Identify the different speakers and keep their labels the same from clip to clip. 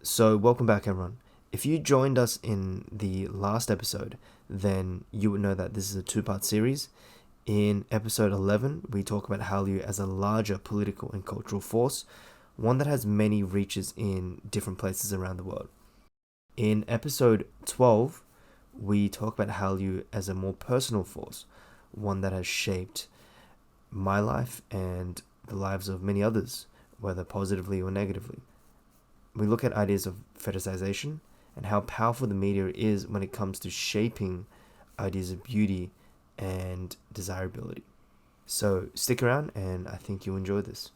Speaker 1: So, welcome back, everyone. If you joined us in the last episode, then you would know that this is a two-part series. In episode 11, we talk about Hallyu as a larger political and cultural force, one that has many reaches in different places around the world. In episode 12, we talk about Hallyu as a more personal force, one that has shaped my life and the lives of many others, whether positively or negatively. We look at ideas of fetishization and how powerful the media is when it comes to shaping ideas of beauty and desirability. So stick around, and I think you'll enjoy this.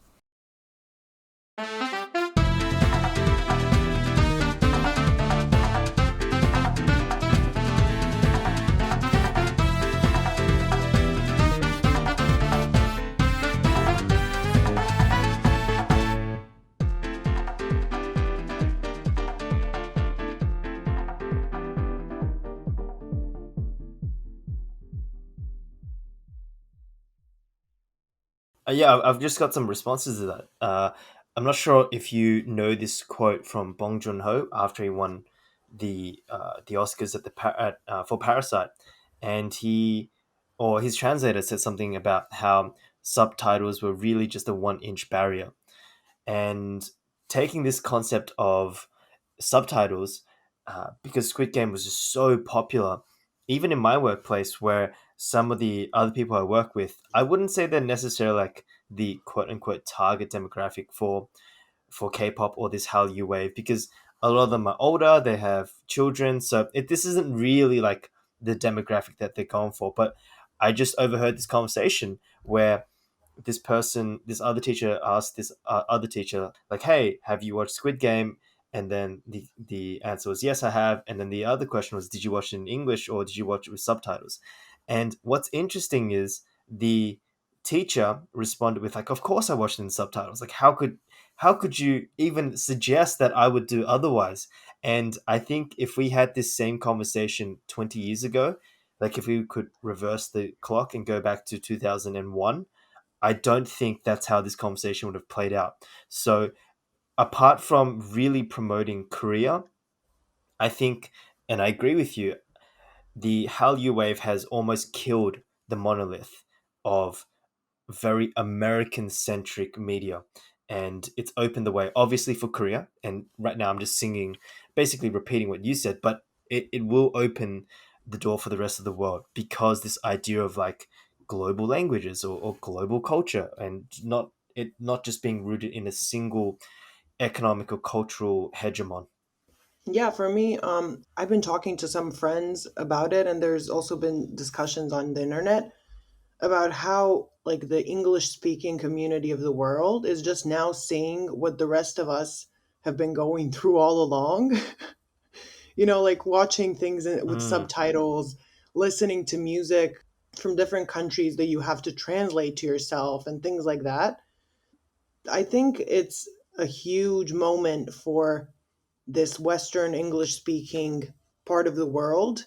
Speaker 1: Yeah, I've just got some responses to that. I'm not sure if you know this quote from Bong Joon Ho after he won the Oscars for Parasite, and his translator said something about how subtitles were really just a 1 inch barrier, and taking this concept of subtitles, because Squid Game was just so popular, even in my workplace, where some of the other people I work with, I wouldn't say they're necessarily like the quote unquote target demographic for K-pop or this Hallyu wave, because a lot of them are older, they have children, so this isn't really like the demographic that they're going for. But I just overheard this conversation where this other teacher asked this other teacher, like, "Hey, have you watched Squid Game?" And then the answer was, "Yes, I have." And then the other question was, "Did you watch it in English or did you watch it with subtitles?" And what's interesting is the teacher responded with, like, "Of course I watched it in subtitles. Like, how could you even suggest that I would do otherwise?" And I think if we had this same conversation 20 years ago, like if we could reverse the clock and go back to 2001, I don't think that's how this conversation would have played out. So, apart from really promoting Korea, I think, and I agree with you, the Hallyu wave has almost killed the monolith of very American centric media. And it's opened the way, obviously, for Korea. And right now, I'm just singing, basically repeating what you said, but it will open the door for the rest of the world, because this idea of like global languages or global culture, and not just being rooted in a single economic or cultural hegemon.
Speaker 2: Yeah, for me, I've been talking to some friends about it, and there's also been discussions on the internet about how, like, the English speaking community of the world is just now seeing what the rest of us have been going through all along. Like watching things with
Speaker 1: Mm,
Speaker 2: subtitles, listening to music from different countries that you have to translate to yourself, and things like that. I think it's a huge moment for this Western English speaking part of the world.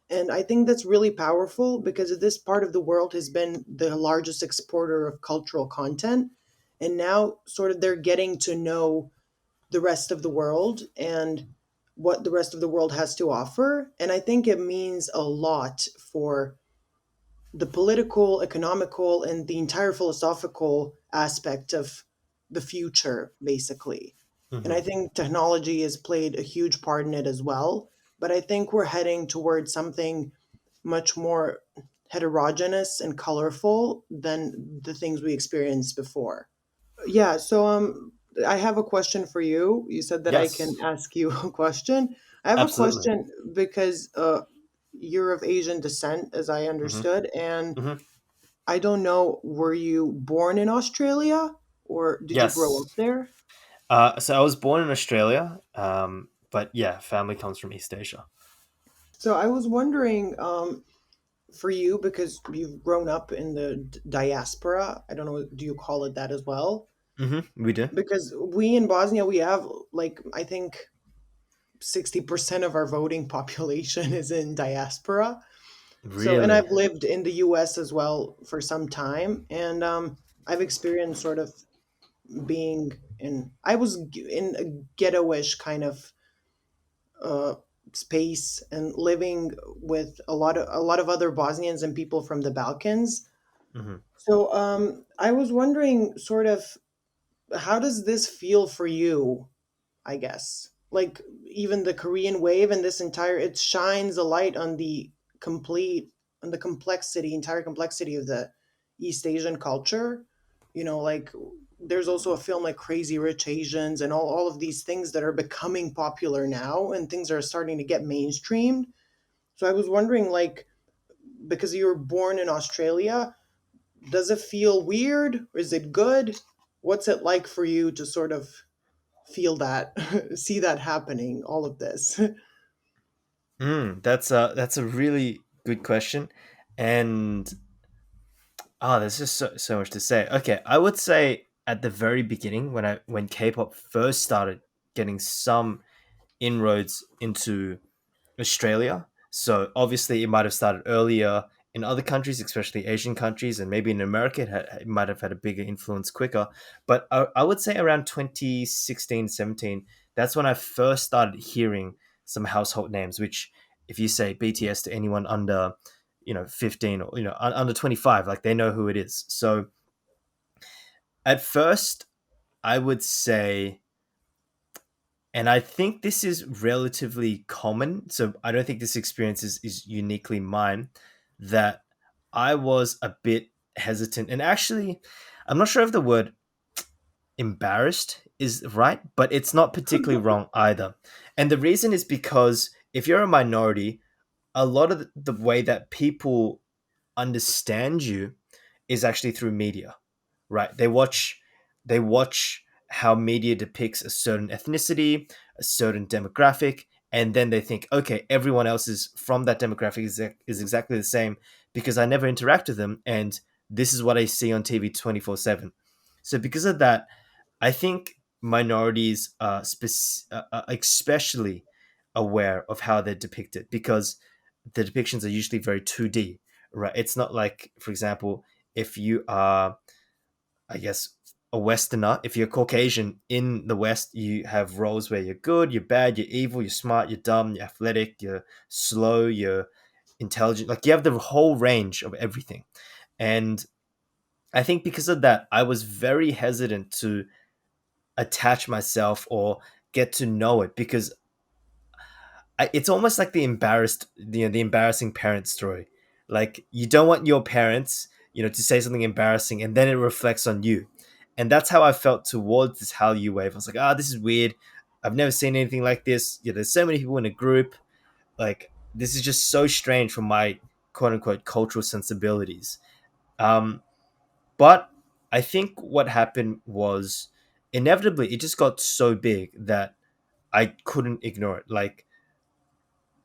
Speaker 2: And I think that's really powerful because this part of the world has been the largest exporter of cultural content. And now, sort of, they're getting to know the rest of the world and what the rest of the world has to offer. And I think it means a lot for the political, economical, and the entire philosophical aspect of the future, basically. And I
Speaker 1: mhm.
Speaker 2: think technology has played a huge part in it as well. But I think we're heading towards something much more heterogeneous and colorful than the things we experienced before. Yeah, so I have a question for you. You said that I can
Speaker 1: Yes,
Speaker 2: ask you a question. I have a
Speaker 1: absolutely.
Speaker 2: question because you're of Asian descent, as I
Speaker 1: Hmm.
Speaker 2: understood, and
Speaker 1: Hmm.
Speaker 2: I don't know, were you born in Australia or did you grow
Speaker 1: Yes.
Speaker 2: up there?
Speaker 1: So I was born in Australia, but yeah, family comes from East Asia.
Speaker 2: So I was wondering, for you, because you've grown up in the diaspora, I don't know, do you call it that as well?
Speaker 1: We do.
Speaker 2: Because we in Bosnia, we have, like, I think 60% of our voting population is in diaspora. So, and
Speaker 1: Really?
Speaker 2: I've lived in the US as well for some time, and I've experienced sort of being in, I was in a ghetto-ish kind of uh, space and living with a lot of other Bosnians and people from the Balkans.
Speaker 1: Hmm.
Speaker 2: So I was wondering, sort of, how does this feel for you? I guess. Like even the Korean wave and this entire, it shines a light on the complete, on the complexity, entire complexity of the East Asian culture. Like there's also a film like Crazy Rich Asians and all of these things that are becoming popular now and things are starting to get mainstreamed. So I was wondering, like, because you were born in Australia, does it feel weird? Is it good? What's it like for you to sort of feel that, see that happening, all of this?
Speaker 1: That's a really good question, and there's just so much to say. Okay, I would say at the very beginning when K-pop first started getting some inroads into Australia. So obviously, it might have started earlier in other countries, especially Asian countries, and maybe in America, it might have had a bigger influence quicker. But I would say around 2016, 17, that's when I first started hearing some household names. Which, if you say BTS to anyone under, 15 or under 25, like they know who it is. So at first, I would say, and I think this is relatively common. So I don't think this experience is uniquely mine. That I was a bit hesitant. And actually, I'm not sure if the word embarrassed is right, but it's not particularly wrong either. And the reason is because if you're a minority, a lot of the way that people understand you is actually through media, right? They watch how media depicts a certain ethnicity, a certain demographic, and then they think, okay, everyone else is from that demographic is exactly the same because I never interact with them, and this is what I see on TV 24/7. So because of that, I think minorities are especially aware of how they're depicted because the depictions are usually very 2D, right? It's not like, for example, if you are, I guess, a Westerner, if you're Caucasian in the West, you have roles where you're good, you're bad, you're evil, you're smart, you're dumb, you're athletic, you're slow, you're intelligent. Like you have the whole range of everything. And I think because of that, I was very hesitant to attach myself or get to know it because it's almost like the the embarrassing parent story. Like you don't want your parents, to say something embarrassing, and then it reflects on you. And that's how I felt towards this Hallyu wave. I was like, this is weird. I've never seen anything like this. There's so many people in a group. Like this is just so strange for my quote unquote cultural sensibilities. Um, but I think what happened was inevitably it just got so big that I couldn't ignore it. Like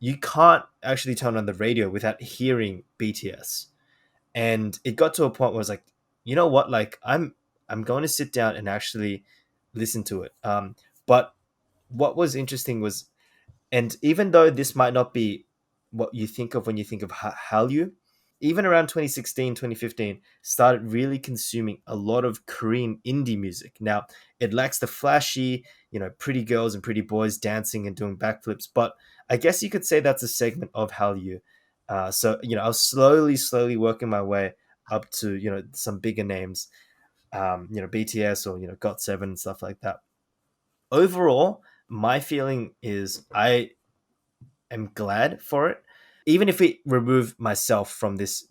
Speaker 1: you can't actually turn on the radio without hearing BTS. And it got to a point where I was like, you know what? Like I'm going to sit down and actually listen to it. But what was interesting was, and even though this might not be what you think of when you think of Hallyu, even around 2016, 2015, started really consuming a lot of Korean indie music. Now, it lacks the flashy, pretty girls and pretty boys dancing and doing backflips, but I guess you could say that's a segment of Hallyu. So, I was slowly working my way up to, some bigger names, BTS or, GOT7 and stuff like that. Overall, my feeling is I am glad for it. Even if we remove myself from this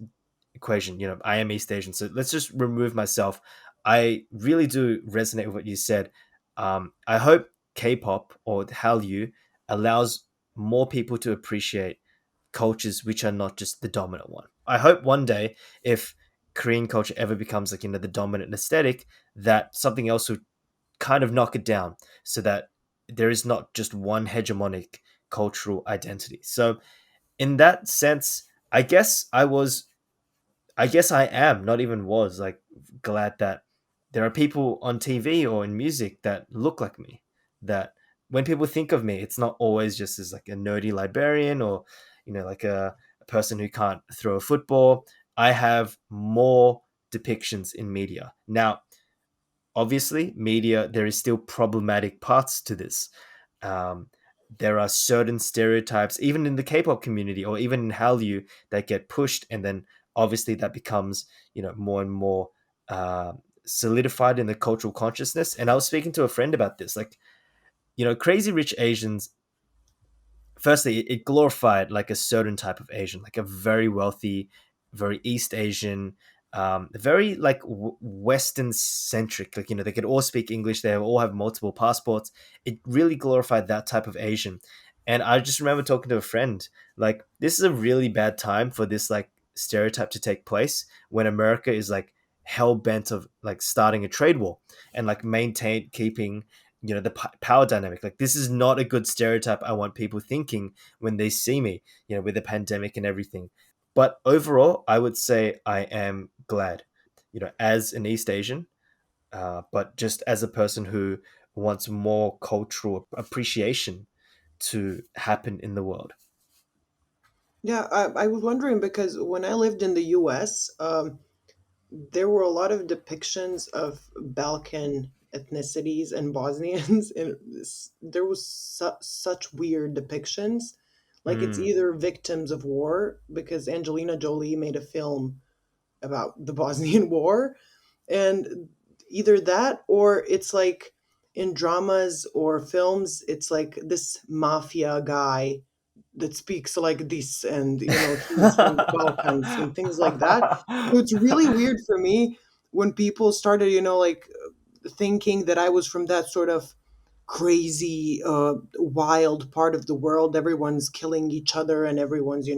Speaker 1: equation, I am East Asian, so let's just remove myself. I really do resonate with what you said. I hope K-pop or Hallyu allows more people to appreciate cultures which are not just the dominant one. I hope one day, if Korean culture ever becomes like the dominant aesthetic, that something else would kind of knock it down, so that there is not just one hegemonic cultural identity. So in that sense, I guess I am, not even was, like, glad that there are people on TV or in music that look like me. That when people think of me, it's not always just as like a nerdy librarian or, like a person who can't throw a football. I have more depictions in media. Now, obviously, media, there is still problematic parts to this. Um, there are certain stereotypes, even in the K-pop community or even in Hallyu, that get pushed, and then obviously that becomes, more and more uh, solidified in the cultural consciousness. And I was speaking to a friend about this, like, Crazy Rich Asians, firstly, it glorified like a certain type of Asian, like a very wealthy, very East Asian, very like Western centric. Like, they could all speak English, they all have multiple passports. It really glorified that type of Asian. And I just remember talking to a friend, like, this is a really bad time for this like stereotype to take place when America is like hell bent of like starting a trade war and like maintain keeping the power dynamic. Like, this is not a good stereotype I want people thinking when they see me, with the pandemic and everything. But overall, I would say I am glad, as an East Asian, but just as a person who wants more cultural appreciation to happen in the world.
Speaker 2: Yeah, I was wondering because when I lived in the US, there were a lot of depictions of Balkan ethnicities and Bosnians, and there was such weird depictions. Like it's
Speaker 1: Mm,
Speaker 2: either victims of war, because Angelina Jolie made a film about the Bosnian War, and either that or it's like in dramas or films, it's like this mafia guy that speaks like this, and he's from the Balkans and things like that. So it's really weird for me when people started like thinking that I was from that sort of crazy wild part of the world. Everyone's killing each other and everyone's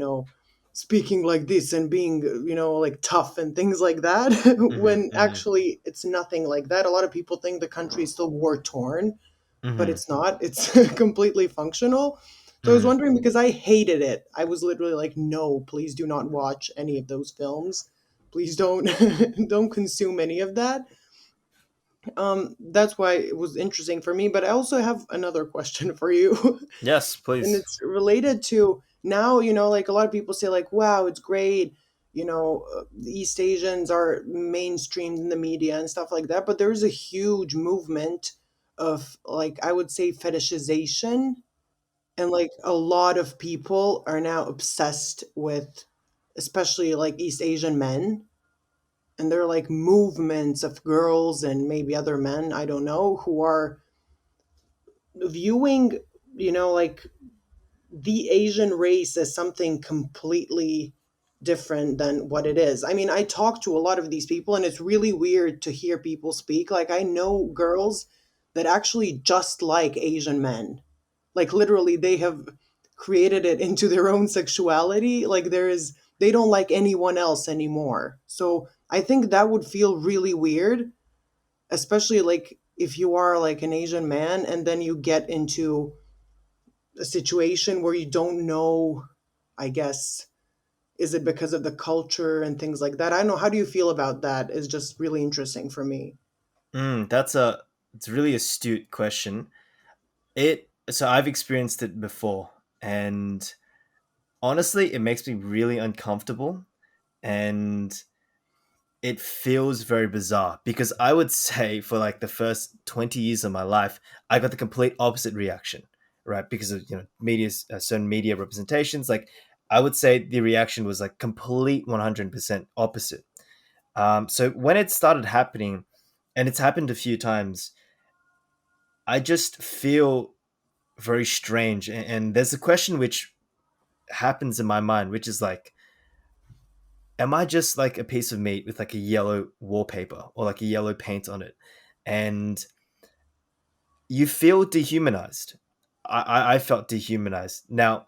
Speaker 2: speaking like this and being like tough and things like that,
Speaker 1: hmm,
Speaker 2: when
Speaker 1: hmm,
Speaker 2: actually it's nothing like that. A lot of people think the country is still war torn, but
Speaker 1: hmm,
Speaker 2: it's not. It's completely functional. So I was
Speaker 1: hmm.
Speaker 2: wondering because I hated it. I was literally like, no, please do not watch any of those films. Please don't don't consume any of that. That's why it was interesting for me. But I also have another question for you,
Speaker 1: Yes,
Speaker 2: and
Speaker 1: please.
Speaker 2: it's related to now. Like a lot of people say, like, wow, it's great. The East Asians are mainstreamed in the media and stuff like that. But there's a huge movement of, like, I would say, fetishization, and like a lot of people are now obsessed with, especially like East Asian men, and there are like movements of girls and maybe other men, I don't know, who are viewing like the Asian race as something completely different than what it is. I mean, I talk to a lot of these people, and it's really weird to hear people speak. Like, I know girls that actually just like Asian men. Like, literally, they have created it into their own sexuality. Like, they don't like anyone else anymore. So I think that would feel really weird, especially like if you are like an Asian man and then you get into a situation where you don't know, I guess, is it because of the culture and things like that? I don't know. How do you feel about that? Is just really interesting for me.
Speaker 1: That's a it's a really astute question. So I've experienced it before, and honestly, it makes me really uncomfortable, and it feels very bizarre because I would say for like the first 20 years of my life, I got the complete opposite reaction, right? Because of, certain media representations. Like, I would say the reaction was like complete 100% opposite. So when it started happening, and it's happened a few times, I just feel very strange. And there's a question which happens in my mind, which is like, am I just like a piece of meat with like a yellow wallpaper or like a yellow paint on it? And you feel dehumanized. I felt dehumanized. Now,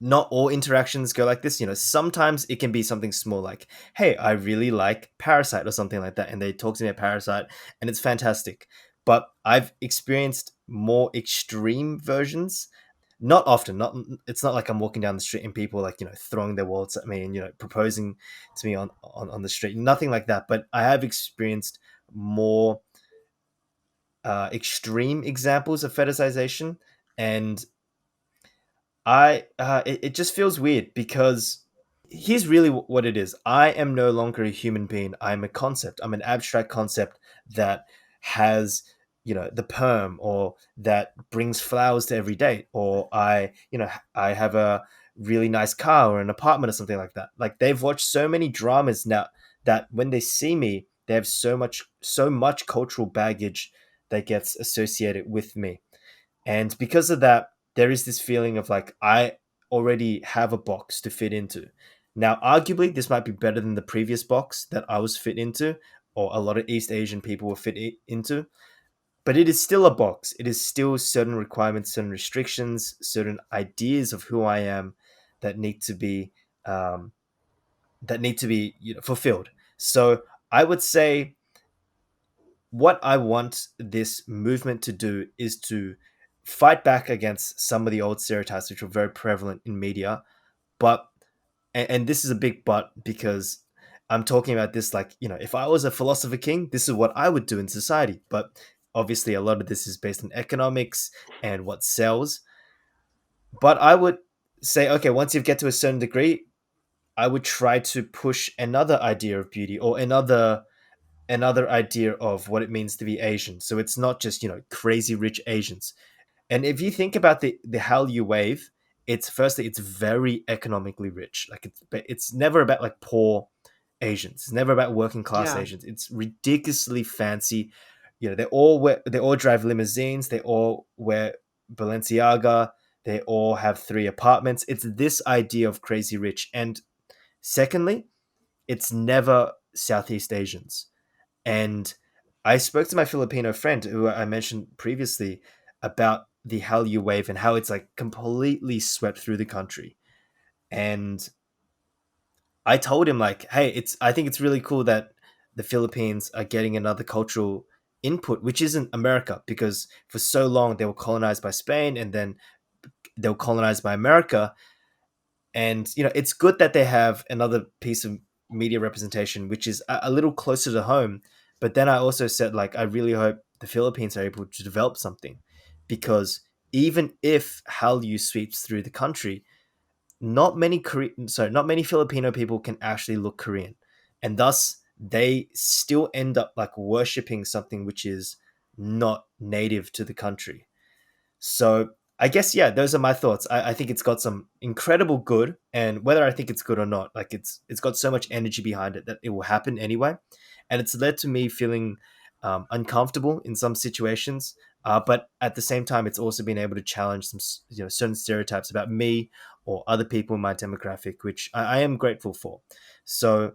Speaker 1: not all interactions go like this. Sometimes it can be something small, like, hey, I really like Parasite or something like that. And they talk to me about Parasite, and it's fantastic. But I've experienced more extreme versions. Not often. Not It's not like I'm walking down the street and people like throwing their wallets at me and proposing to me on the street. Nothing like that. But I have experienced more extreme examples of fetishization, and it just feels weird because here's really what it is. I am no longer a human being. I'm a concept. I'm an abstract concept that has, the perm, or that brings flowers to every date, or I have a really nice car or an apartment or something like that. Like, they've watched so many dramas now that when they see me, they have so much cultural baggage that gets associated with me. And because of that, there is this feeling of like, I already have a box to fit into. Now, arguably, this might be better than the previous box that I was fit into, or a lot of East Asian people were into, but it is still a box. It is still certain requirements, certain restrictions, certain ideas of who I am that need to be um, fulfilled. So I would say what I want this movement to do is to fight back against some of the old stereotypes which were very prevalent in media. But and this is a big but, because I'm talking about this like, if I was a philosopher king, this is what I would do in society. But obviously, a lot of this is based on economics and what sells. But I would say, okay, once you get to a certain degree, I would try to push another idea of beauty, or another idea of what it means to be Asian. So it's not just, crazy rich Asians. And if you think about the Hallyu wave, it's firstly, it's very economically rich. Like, it's never about like poor Asians. It's never about working class
Speaker 2: Yeah.
Speaker 1: Asians. It's ridiculously fancy. They all drive limousines. They all wear Balenciaga. They all have three apartments. It's this idea of crazy rich. And secondly, it's never Southeast Asians. And I spoke to my Filipino friend, who I mentioned previously, about the Hallyu wave and how it's like completely swept through the country. And I told him like, hey, I think it's really cool that the Philippines are getting another cultural input, which isn't America, because for so long they were colonized by Spain, and then they were colonized by America. And it's good that they have another piece of media representation which is a little closer to home. But then I also said, like, I really hope the Philippines are able to develop something, because even if Hallyu sweeps through the country, not many Filipino people can actually look Korean, and thus they still end up like worshipping something which is not native to the country. So I guess, yeah, those are my thoughts. I think it's got some incredible good, and whether I think it's good or not, like, it's got so much energy behind it that it will happen anyway, and it's led to me feeling uncomfortable in some situations. But at the same time, it's also been able to challenge some certain stereotypes about me or other people in my demographic, which I am grateful for. So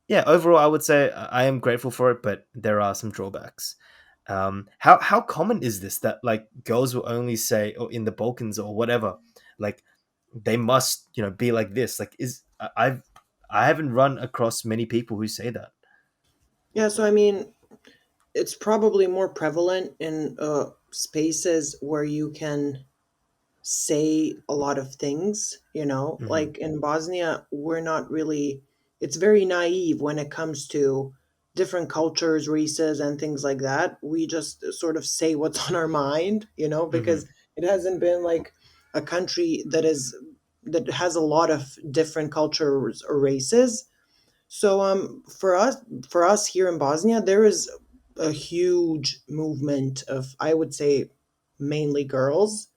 Speaker 1: yeah, overall, I would say I am grateful for it, but there are some drawbacks. How common is this that like girls will only say, or in the Balkans or whatever, like they must be like this? Like, I haven't run across many people who say that.
Speaker 2: Yeah, so I mean, it's probably more prevalent in spaces where you can say a lot of things,
Speaker 1: Hmm.
Speaker 2: like in Bosnia, we're not really, it's very naive when it comes to different cultures, races, and things like that. We just sort of say what's on our mind,
Speaker 1: Hmm.
Speaker 2: because it hasn't been like a country that has a lot of different cultures or races. So for us here in Bosnia, there is a huge movement of, I would say, mainly girls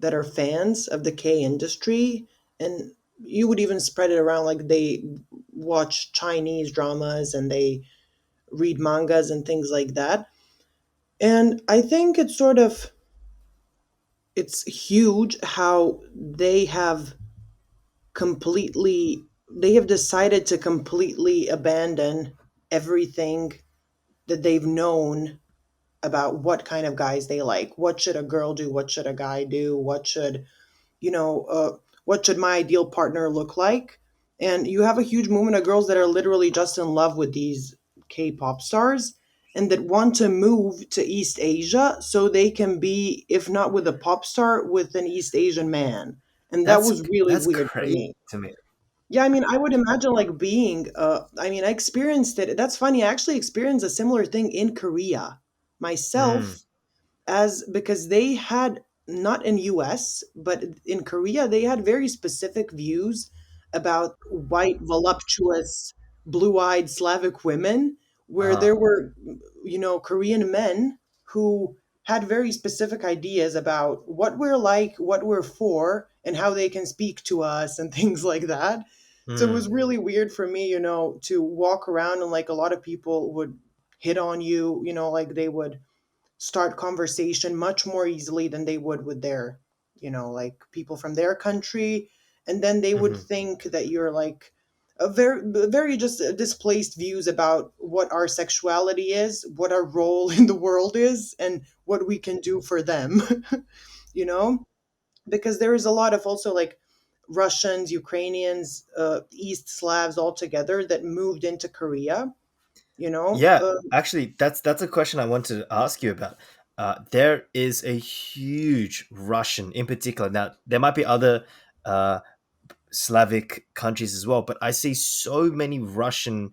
Speaker 2: that are fans of the K industry, and you would even spread it around, like they watch Chinese dramas and they read mangas and things like that. And I think it's huge how they have decided to completely abandon everything that they've known about what kind of guys they like. What should a girl do? What should a guy do? You know, uh, what should my ideal partner look like? And you have a huge movement of girls that are literally just in love with these K-pop stars and that want to move to East Asia so they can be, if not with a pop star, with an East Asian man. And that
Speaker 1: That's
Speaker 2: was really
Speaker 1: that's
Speaker 2: weird for
Speaker 1: crazy
Speaker 2: me.
Speaker 1: to me.
Speaker 2: Yeah, I mean, I would imagine like I mean, I experienced it. That's funny. I actually experienced a similar thing in Korea
Speaker 1: Mm,
Speaker 2: myself, as because they had, not in US, but in Korea, they had very specific views about white, voluptuous, blue-eyed Slavic women, where
Speaker 1: uh-huh.
Speaker 2: there were Korean men who had very specific ideas about what we're like, what we're for, and how they can speak to us and things like that. So it was
Speaker 1: Mm,
Speaker 2: really weird for me, to walk around and like a lot of people would hit on you, like they would start conversation much more easily than they would with their, like people from their country. And then they would
Speaker 1: hmm.
Speaker 2: think that you're like a very just displaced views about what our sexuality is, what our role in the world is, and what we can do for them, you know? Because there is a lot of also like Russians, Ukrainians, East Slavs altogether that moved into Korea, you know?
Speaker 1: Yeah,
Speaker 2: Uh,
Speaker 1: actually, that's a question I wanted to ask you about. There is a huge Russian, in particular. Now, there might be other uh, Slavic countries as well, but I see so many Russian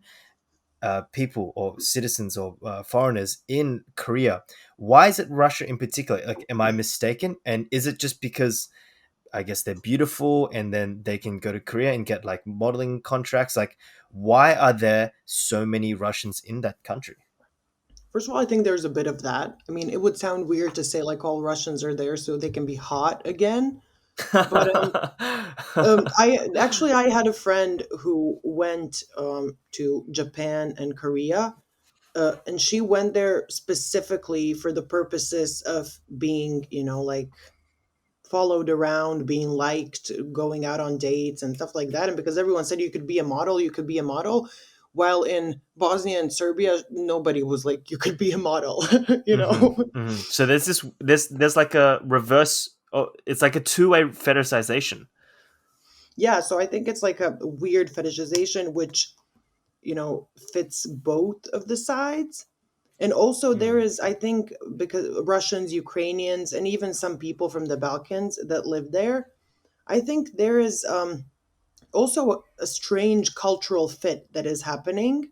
Speaker 1: people or citizens or foreigners in Korea. Why is it Russia in particular? Like, am I mistaken? And is it just because I guess they're beautiful and then they can go to Korea and get like modeling contracts? Like, why are there so many Russians in that country?
Speaker 2: First of all, I think there's a bit of that. I mean, it would sound weird to say like all Russians are there so they can be hot again. But I had a friend who went to Japan and Korea, and she went there specifically for the purposes of being, like followed around, being liked, going out on dates and stuff like that. And because everyone said you could be a model, you could be a model. While in Bosnia and Serbia, nobody was like, you could be a model, you
Speaker 1: Hmm.
Speaker 2: know?
Speaker 1: Hmm. So there's this there's like a reverse. Oh, it's like a two-way fetishization.
Speaker 2: Yeah, so I think it's like a weird fetishization, which, fits both of the sides. And also, there
Speaker 1: Mm.
Speaker 2: is, I think, because Russians, Ukrainians, and even some people from the Balkans that live there, I think there is also a strange cultural fit that is happening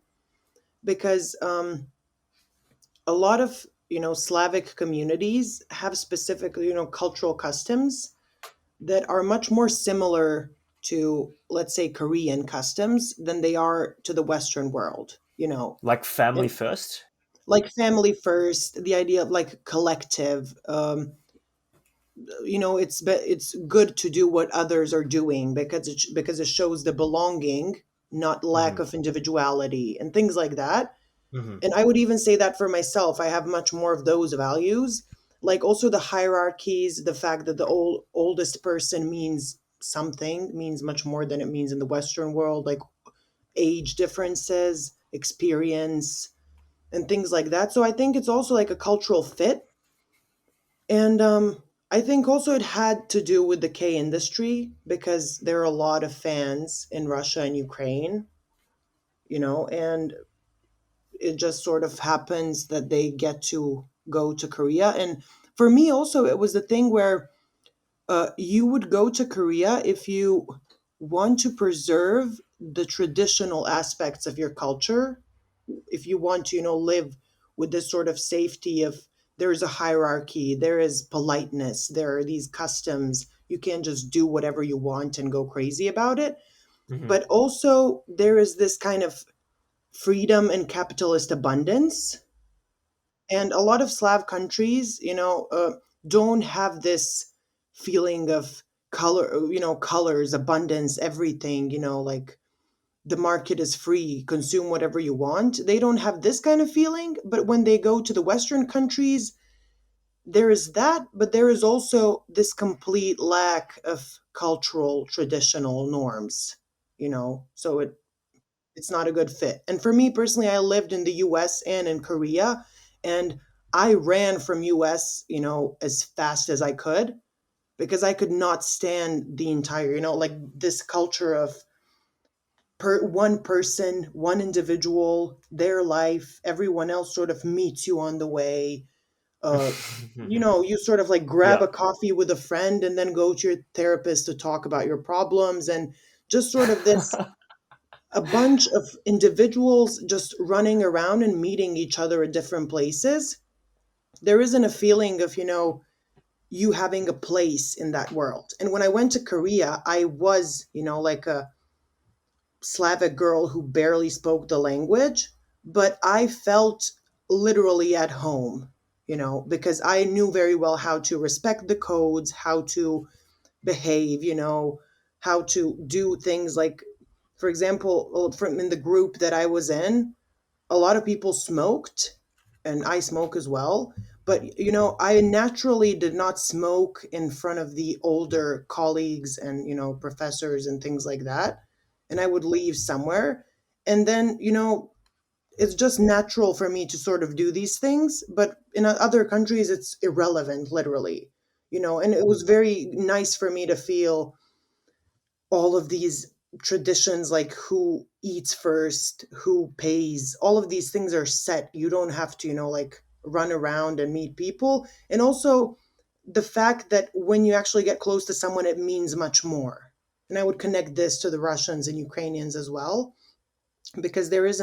Speaker 2: because a lot of Slavic communities have specific cultural customs that are much more similar to, let's say, Korean customs than they are to the Western world.
Speaker 1: Like family
Speaker 2: And
Speaker 1: first.
Speaker 2: like family first, the idea of like collective. It's good to do what others are doing because it shows the belonging, not lack
Speaker 1: Hmm.
Speaker 2: of individuality and things like that.
Speaker 1: Hmm.
Speaker 2: And I would even say that for myself, I have much more of those values. Like also the hierarchies, the fact that the oldest person means something means much more than it means in the Western world, like age differences, experience, and things like that. So I think it's also like a cultural fit. And I think also it had to do with the K industry because there are a lot of fans in Russia and Ukraine, and it just sort of happens that they get to go to Korea. And for me, also, it was the thing where you would go to Korea if you want to preserve the traditional aspects of your culture, if you want to, live with this sort of safety of there is a hierarchy, there is politeness, there are these customs. You can't just do whatever you want and go crazy about it.
Speaker 1: Hmm.
Speaker 2: But also, there is this kind of freedom and capitalist abundance. And a lot of Slav countries, don't have this feeling of color, colors, abundance, everything, like the market is free, consume whatever you want. They don't have this kind of feeling. But when they go to the Western countries, there is that, but there is also this complete lack of cultural traditional norms, so it's not a good fit. And for me personally, I lived in the US and in Korea, and I ran from US, as fast as I could because I could not stand the entire, like this culture of one person, one individual, their life, everyone else sort of meets you on the way. Uh, you sort of like grab
Speaker 1: Yeah.
Speaker 2: a coffee with a friend and then go to your therapist to talk about your problems and just sort of this a bunch of individuals just running around and meeting each other at different places. There isn't a feeling of, you having a place in that world. And when I went to Korea, I was, like a Slavic girl who barely spoke the language, but I felt literally at home, because I knew very well how to respect the codes, how to behave, how to do things like, for example, from in the group that I was in, a lot of people smoked, and I smoke as well. But I naturally did not smoke in front of the older colleagues and professors and things like that. And I would leave somewhere, and then it's just natural for me to sort of do these things. But in other countries, it's irrelevant, literally. And it was very nice for me to feel all of these traditions, like who eats first, who pays, all of these things are set. You don't have to like run around and meet people. And also the fact that when you actually get close to someone, it means much more. And I would connect this to the Russians and Ukrainians as well, because there is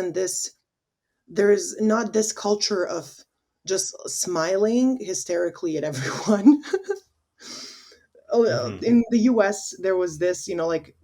Speaker 2: not this culture of just smiling hysterically at everyone.
Speaker 1: Mm-hmm.
Speaker 2: In the US, there was this, like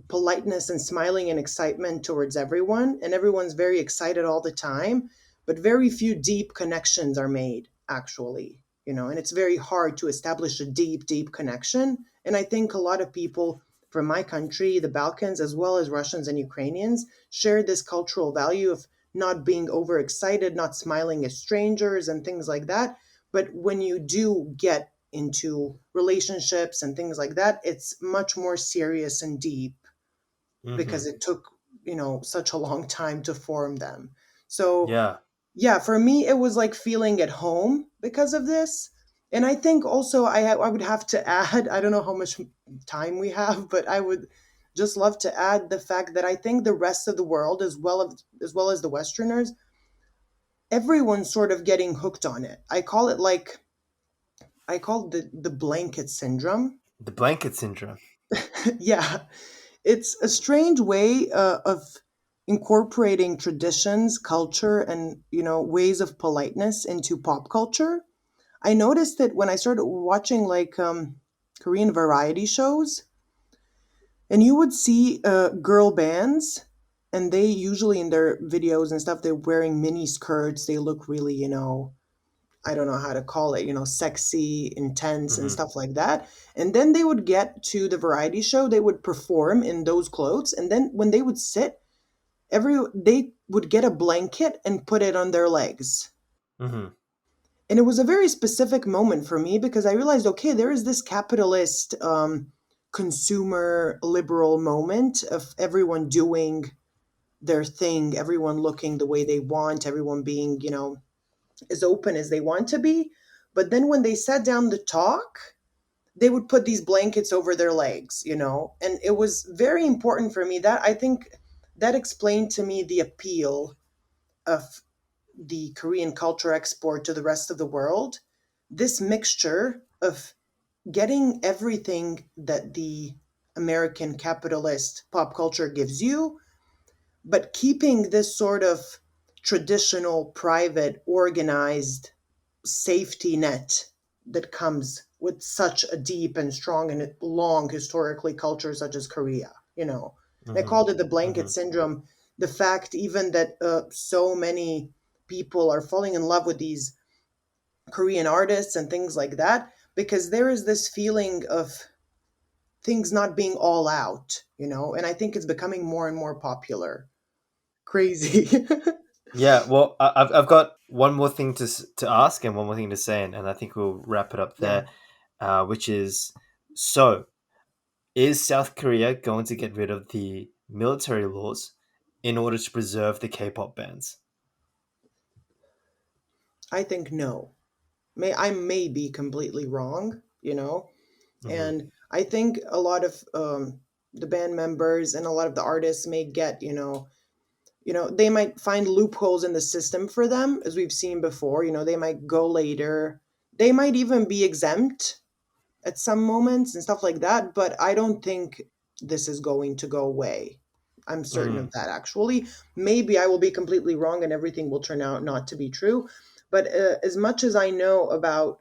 Speaker 2: politeness and smiling and excitement towards everyone, and everyone's very excited all the time, but very few deep connections are made, actually. And it's very hard to establish a deep connection. And I think a lot of people from my country, the Balkans, as well as Russians and Ukrainians, share this cultural value of not being overexcited, not smiling at strangers, and things like that. But when you do get into relationships and things like that, it's much more serious and deep,
Speaker 1: Mm-hmm.
Speaker 2: because it took such a long time to form them. So
Speaker 1: Yeah.
Speaker 2: yeah, for me it was like feeling at home because of this. And I think also I would have to add, I don't know how much time we have, but I would just love to add the fact that I think the rest of the world, as well as the Westerners, everyone's sort of getting hooked on it. I call it the blanket syndrome.
Speaker 1: The blanket syndrome.
Speaker 2: Yeah, it's a strange way of incorporating traditions, culture, and ways of politeness into pop culture. I noticed that when I started watching like Korean variety shows, and you would see girl bands, and they usually in their videos and stuff, they're wearing mini skirts. They look really, I don't know how to call it, sexy, intense, and
Speaker 1: Mm-hmm.
Speaker 2: stuff like that. And then they would get to the variety show, they would perform in those clothes, and then when they would sit, they would get a blanket and put it on their legs.
Speaker 1: Mm-hmm.
Speaker 2: And it was a very specific moment for me, because I realized, okay, there is this capitalist, consumer liberal moment of everyone doing their thing, everyone looking the way they want, everyone being, as open as they want to be. But then when they sat down to talk, they would put these blankets over their legs, and it was very important for me. That I think that explained to me the appeal of the Korean culture export to the rest of the world. This mixture of getting everything that the American capitalist pop culture gives you, but keeping this sort of traditional, private, organized safety net that comes with such a deep and strong and long historically culture such as Korea. And I
Speaker 1: Mm-hmm.
Speaker 2: called it the blanket
Speaker 1: Mm-hmm.
Speaker 2: syndrome. The fact even that so many people are falling in love with these Korean artists and things like that, because there is this feeling of things not being all out, and I think it's becoming more and more popular. Crazy.
Speaker 1: Yeah. Well, I've got one more thing to ask and one more thing to say, and I think we'll wrap it up
Speaker 2: Yeah.
Speaker 1: there. Which is, so is South Korea going to get rid of the military laws in order to preserve the K-pop bands?
Speaker 2: I think no. I may be completely wrong,
Speaker 1: Mm-hmm.
Speaker 2: and I think a lot of the band members and a lot of the artists may get, they might find loopholes in the system for them, as we've seen before. They might go later. They might even be exempt at some moments and stuff like that, but I don't think this is going to go away. I'm certain
Speaker 1: Mm.
Speaker 2: of that, actually. Maybe I will be completely wrong and everything will turn out not to be true. But as much as I know about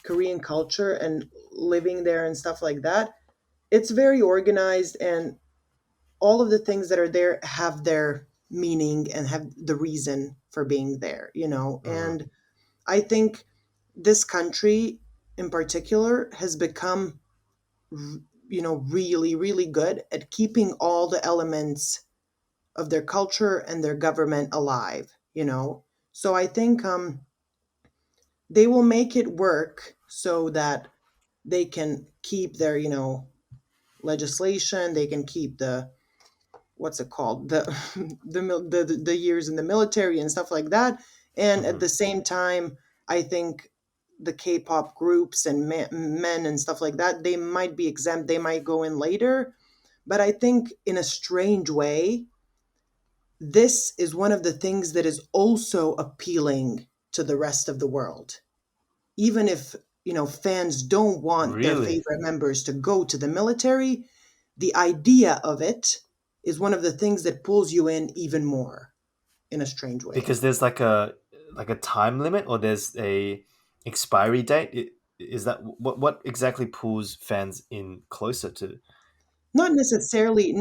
Speaker 2: Korean culture and living there and stuff like that, it's very organized, and all of the things that are there have their meaning and have the reason for being there, you know?
Speaker 1: Hmm.
Speaker 2: And I think this country in particular has become, you know, really, really good at keeping all the elements of their culture and their government alive, you know? So I think they will make it work so that they can keep their, you know, legislation, they can keep the, what's it called, the the years in the military and stuff like that, and at
Speaker 1: Hmm.
Speaker 2: the same time I think the K-pop groups and men and stuff like that, they might be exempt, they might go in later, but I think in a strange way this is one of the things that is also appealing to the rest of the world, even if, you know, fans don't want their
Speaker 1: Really?
Speaker 2: favorite members to go to the military, the idea of it is one of the things that pulls you in even more in a strange way.
Speaker 1: Because there's like a time limit, or there's a expiry date. Is that what exactly pulls fans in closer to?
Speaker 2: Not necessarily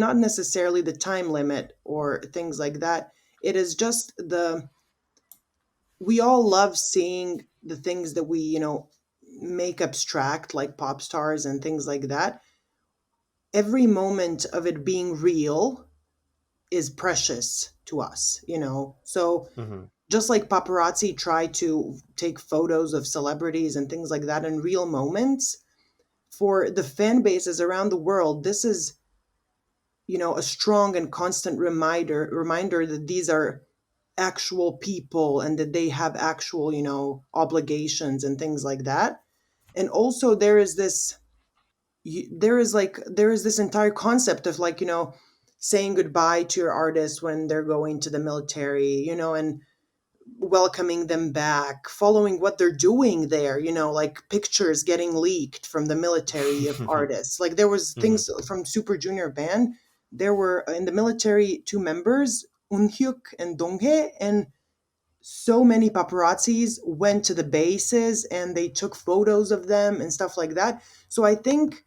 Speaker 2: the time limit or things like that. It is just the, we all love seeing the things that we, you know, make abstract, like pop stars and things like that. Every moment of it being real is precious to us, you know? So
Speaker 1: Hmm.
Speaker 2: just like paparazzi try to take photos of celebrities and things like that in real moments, for the fan bases around the world, this is, you know, a strong and constant reminder that these are actual people and that they have actual, you know, obligations and things like that. And also there is this, there is this entire concept of, like, you know, saying goodbye to your artists when they're going to the military, you know, and welcoming them back, following what they're doing there, you know, like pictures getting leaked from the military of artists. Like there was
Speaker 1: Hmm.
Speaker 2: things from Super Junior band. There were in the military two members, Unhyuk and Donghae, and so many paparazzis went to the bases and they took photos of them and stuff like that. So I think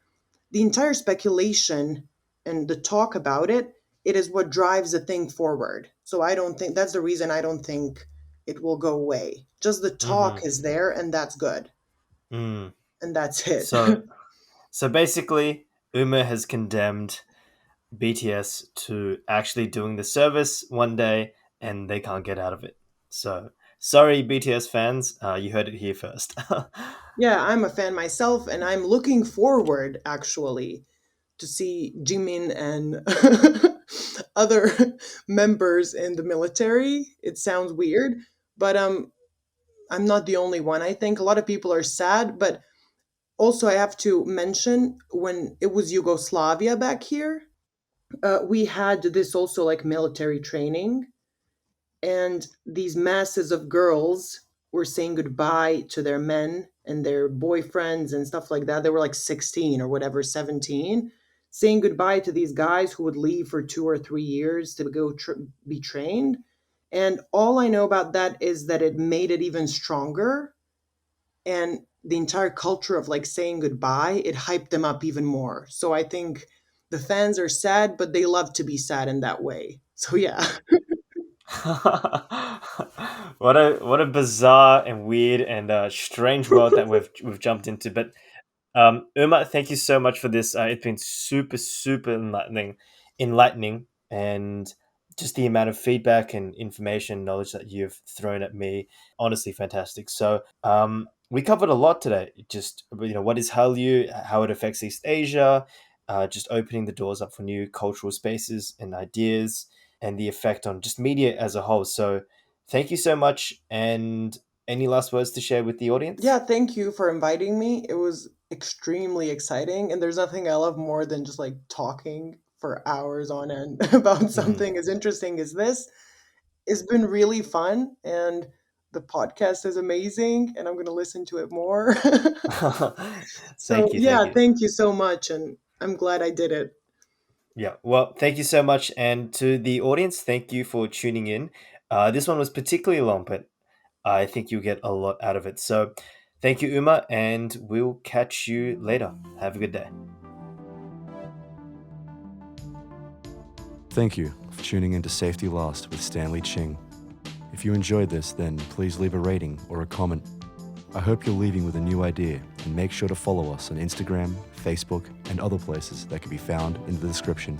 Speaker 2: the entire speculation and the talk about it, it is what drives the thing forward. So I don't think that's the reason I don't think it will go away. Just the talk
Speaker 1: Hmm.
Speaker 2: is there and that's good.
Speaker 1: Mm.
Speaker 2: And that's it.
Speaker 1: So so basically, Uma has condemned BTS to actually doing the service one day, and they can't get out of it. So sorry, BTS fans, you heard it here first.
Speaker 2: Yeah, I'm a fan myself and I'm looking forward actually to see Jimin and other members in the military. It sounds weird, but I'm not the only one. I think a lot of people are sad, but also I have to mention when it was Yugoslavia back here, we had this also like military training, and these masses of girls were saying goodbye to their men and their boyfriends and stuff like that. They were like 16 or whatever, 17, saying goodbye to these guys who would leave for 2 or 3 years to go be trained. And all I know about that is that it made it even stronger, and the entire culture of like saying goodbye, it hyped them up even more. So I think the fans are sad, but they love to be sad in that way. So yeah.
Speaker 1: What a bizarre and weird and strange world that we've jumped into. But Uma, thank you so much for this. It's been super enlightening, and just the amount of feedback and information, knowledge that you've thrown at me, honestly fantastic. So we covered a lot today. Just what is Hallyu, how it affects East Asia, just opening the doors up for new cultural spaces and ideas, and the effect on just media as a whole. So thank you so much. And any last words to share with the audience?
Speaker 2: Yeah, thank you for inviting me. It was extremely exciting, and there's nothing I love more than just like talking for hours on end about
Speaker 1: Mhm.
Speaker 2: something as interesting as this. It's been really fun, and the podcast is amazing, and I'm going to listen to it more. So,
Speaker 1: Thank you, thank
Speaker 2: yeah,
Speaker 1: you.
Speaker 2: thank you so much, and I'm glad I did it.
Speaker 1: Yeah, well, thank you so much, and to the audience, thank you for tuning in. This one was particularly long, but I think you'll get a lot out of it. So, thank you, Uma, and we'll catch you later. Have a good day.
Speaker 3: Thank you for tuning in to Safety Last with Stanley Ching. If you enjoyed this, then please leave a rating or a comment. I hope you're leaving with a new idea, and make sure to follow us on Instagram, Facebook, and other places that can be found in the description.